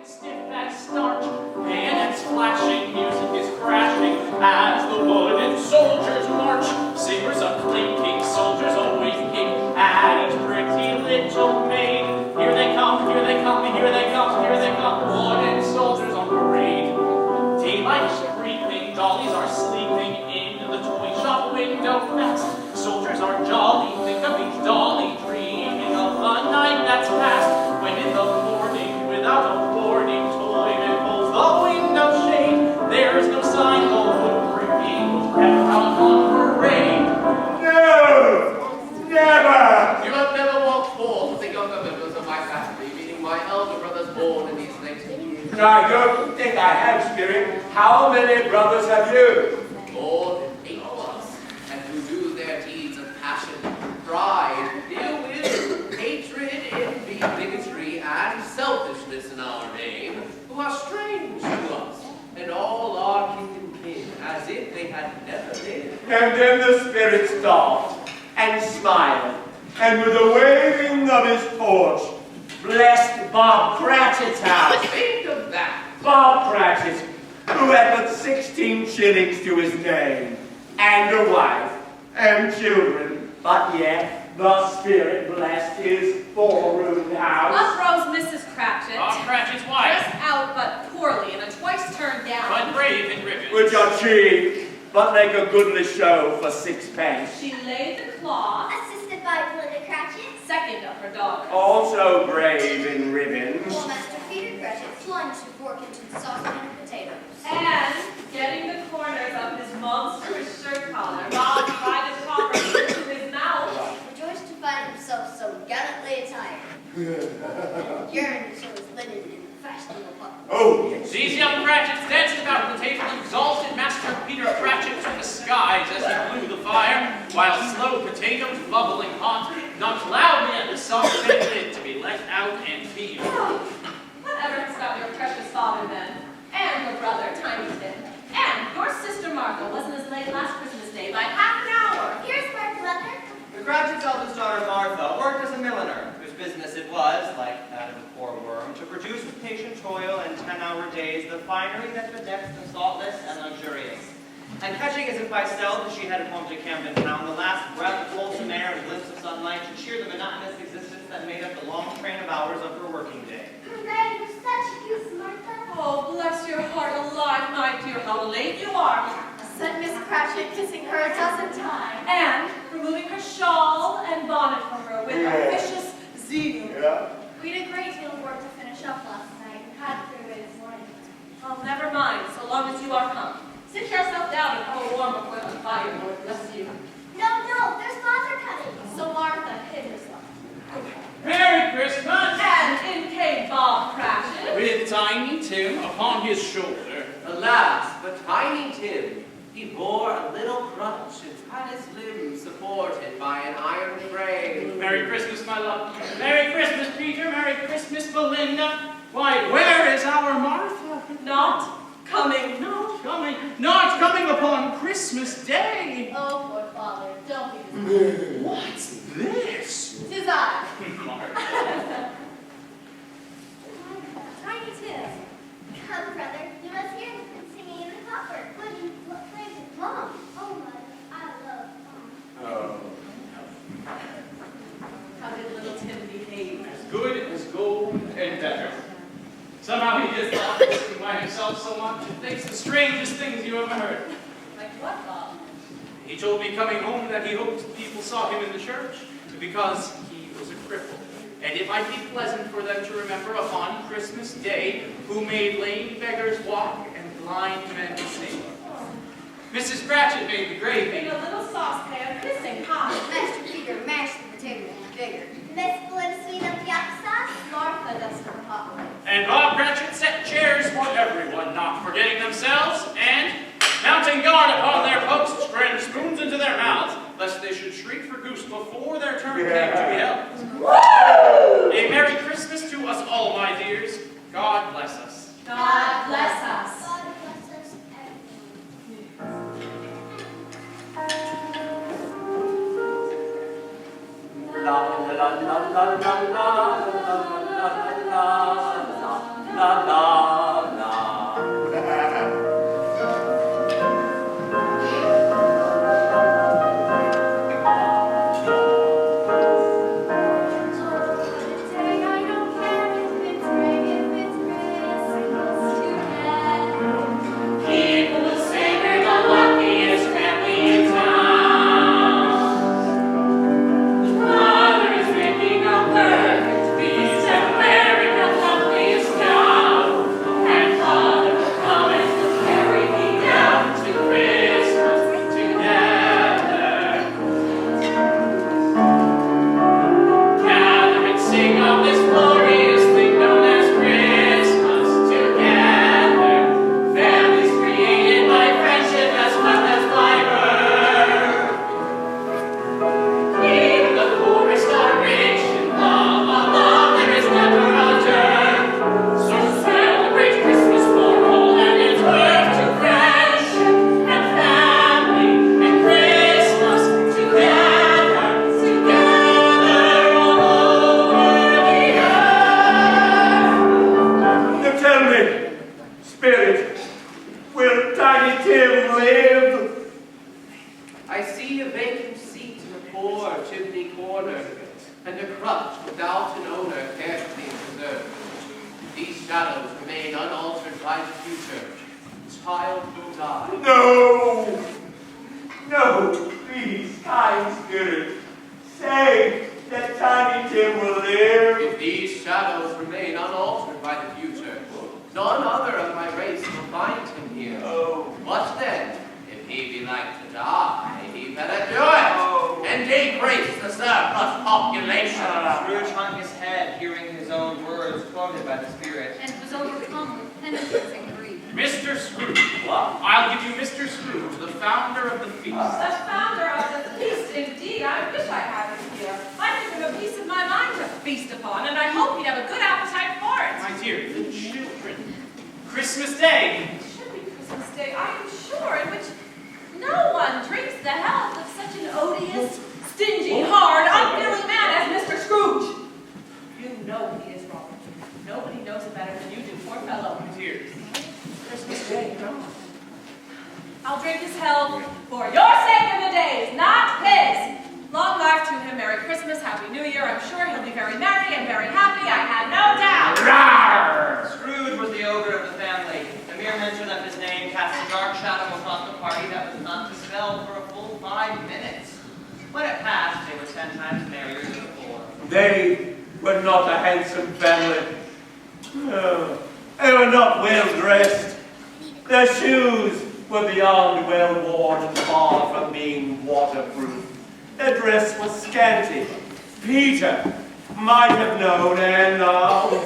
stiff as starch. Bayonets flashing, music is crashing as the wooden soldiers march. Sabers are clinking, soldiers are winking at each pretty little maid. Here they come, here they come, here they come, here they come, wooden soldiers on parade. Daylight is creeping, dollies are sleeping in the toy shop window fast. Soldiers are jolly, think of each dolly, dreaming of a night that's past. When in the morning, without a warning, Toyman pulls the window shade. There is no sign the wood brigade will ever out on parade. No! Never! You have never walked forth with the younger members of my family, meaning my elder brothers born in these 19 years. I don't think I have, Spirit. How many brothers have you? More than 8 of us, and who do their deeds of passion, pride, ill will, hatred, envy, bigotry, and selfishness in our name, who are strange to us, and all are kin and kin, as if they had never lived. And then the Spirit stopped and smiled, and with a waving of his torch, blessed Bob Cratchit's house. Think of that! Bob Cratchit, who had but 16 shillings to his name, and a wife, and children, but yet the Spirit blessed his 4-roomed house. Up rose Mrs. Cratchit. Bob Cratchit's wife, Dressed out but poorly in a twice-turned gown. but brave in ribbons. Which are cheap, but make a goodly show for 6 pence. She laid the cloth, Assisted by Belinda Crachet. second of her daughters. Also brave in ribbons. While Master Peter Crachet plunged a fork into the saucepan of potatoes. And, getting the corners of his monstrous shirt collar, Bob tried to copper into his mouth. Rejoiced to find himself so gallantly attired. Yearned to show his linen in fashionable public. Oh, yes. These young Cratchits danced about the table, exalted Master Peter Cratchit to the skies as he blew the fire, while slow potatoes, bubbling hot, knocked loudly at the saucepan lid to be let out and peeled. Oh, whatever has got your precious father then, and your brother, Tiny Tim, and your sister Martha wasn't as late last Christmas Day by half an hour. Here's my brother. The Cratchit's eldest daughter, Martha, worked as a milliner, whose business it was, like that of a poor worm, to produce with patient toil and 10-hour days the finery that bedecks the thoughtless and luxurious. And catching as if by stealth as she headed home to Camden Town, the last breath of wholesome air and glimpse of sunlight to cheer the monotonous existence that made up the long train of hours of her working day. Hooray, you're such a goose, Martha. Oh, bless your heart alive, my dear, how late you are. Said Miss Cratchit, kissing her a dozen times. And removing her shawl and bonnet from her with officious zeal. Yeah. We did a great deal of work to finish up last night and had to clear away this morning. Oh, never mind, so long as you are come. Sit yourself down and have a warm before the fire, Lord bless you. No, there's father coming. So Martha hid herself. Merry Christmas! And in came Bob Cratchit. With Tiny Tim upon his shoulder. Alas, but Tiny Tim, he bore a little crutch and had his limbs supported by an iron frame. Merry Christmas, my love. Merry Christmas, Peter. Merry Christmas, Belinda. Why, where is our Martha? Not coming. Not coming upon Christmas Day. Oh, poor father, don't be disappointed. What's this? 'Tis I. Martha. Tiny Tim. Come, brother, you must hear them singing in the copper. What plays it? Mom. Oh, mother, I love Mom. Oh. How did little Tim behave? As good as gold and better. Somehow he just thought listening by himself so much and thinks the strangest things you ever heard. Like what, Bob? He told me coming home that he hoped people saw him in the church because he was a cripple. And it might be pleasant for them to remember upon Christmas Day who made lame beggars walk and blind men see. Mrs. Cratchit made the In gravy. a little saucepan, kissing hot. Master Peter mashed the potato with vigor. Miss Belinda sweet up the applesauce. Martha dusted the hot plate. And Bob Cratchit set chairs for everyone, not forgetting themselves, and, mounting guard upon their posts, crammed spoons into their mouths, lest they should shriek for goose before their turn came to be held. A Merry Christmas to us all, my dears. God bless us. God bless us. God bless us, everyone. La la la la la la la la la la la la la. I see a vacant seat in a poor chimney corner, and a crutch without an owner carefully preserved. These shadows remain unaltered by the future. The child will die. No! No, please, kind spirit, say that Tiny Tim will live. If these shadows remain unaltered by the future, none other of my race will find him here. Oh. What then? If he be like to die, he better do it, Oh. and decrease the surplus population. Scrooge hung his head, hearing his own words quoted by the spirit. And was overcome with penitence and grief. Mr. Scrooge. What? I'll give you Mr. Scrooge, the founder of the feast. The founder of the feast, indeed. I wish I had him here. I give him a piece of my mind to feast upon, and I hope he'd have a good appetite for it. My dear, the children. Christmas Day. It should be Christmas Day, I am sure, in which no one drinks the health of such an odious, stingy, hard, unfeeling man as Mr. Scrooge. You know he is wrong. Nobody knows it better than you do, poor fellow. My dear. Christmas Day, no. I'll drink his health for your sake in the days, not his. Long life to him, Merry Christmas, Happy New Year. I'm sure he'll be very merry and very happy, I have no doubt. Rawr! Scrooge was the ogre of the family. The mere mention of his name cast a dark shadow across the party that was not dispelled for a full 5 minutes. When it passed, they were 10 times merrier than before. They were not a handsome family. No, they were not well dressed. Their shoes were beyond well worn and far from being waterproof. Their dress was scanty. Peter might have known, and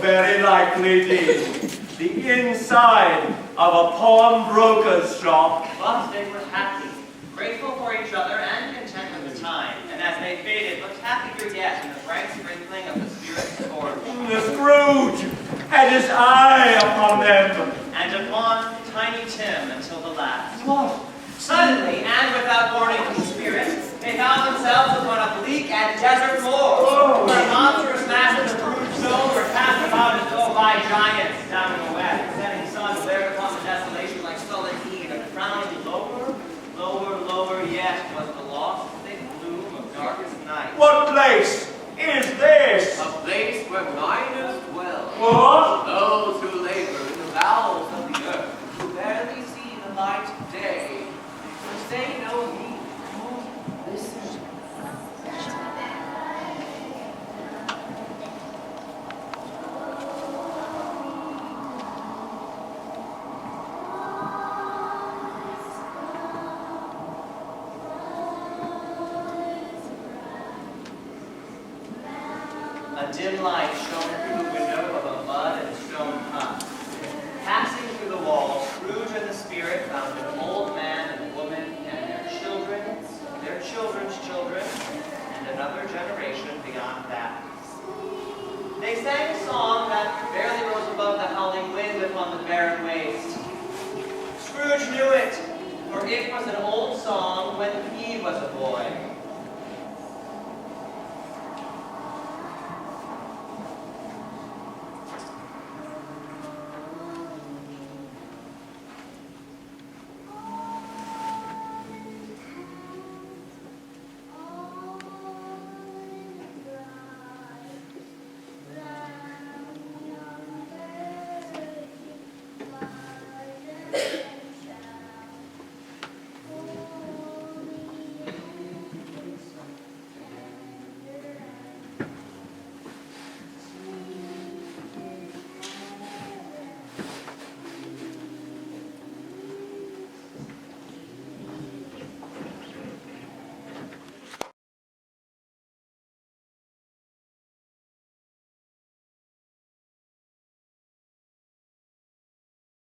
very likely did, the inside of a pawnbroker's shop. But they were happy, grateful for each other, and content with the time. And as they faded, looked happier yet in the bright sprinkling of the spirit's torch. The Scrooge had his eye upon them. And upon Tiny Tim until the last. What? Suddenly, and without warning from the spirits, they found themselves upon a bleak and desert moor, where monstrous masses of rude stone were cast about as though by giants down in the west. The setting sun glared upon the desolation like sullen heat, and frowning lower, lower, lower yet was the lost thick gloom of darkest night. What place is this? A place where miners dwell. What? Those who labor in the bowels of the earth, who barely see the light of day, which they know me. Listen. A dim light shone through the window of a mud and stone hut. Passing through the wall, Scrooge and the spirit found an old man and woman and their children's children, and another generation beyond that. They sang a song that barely rose above the howling wind upon the barren waste. Scrooge knew it, for it was an old song when he was a boy.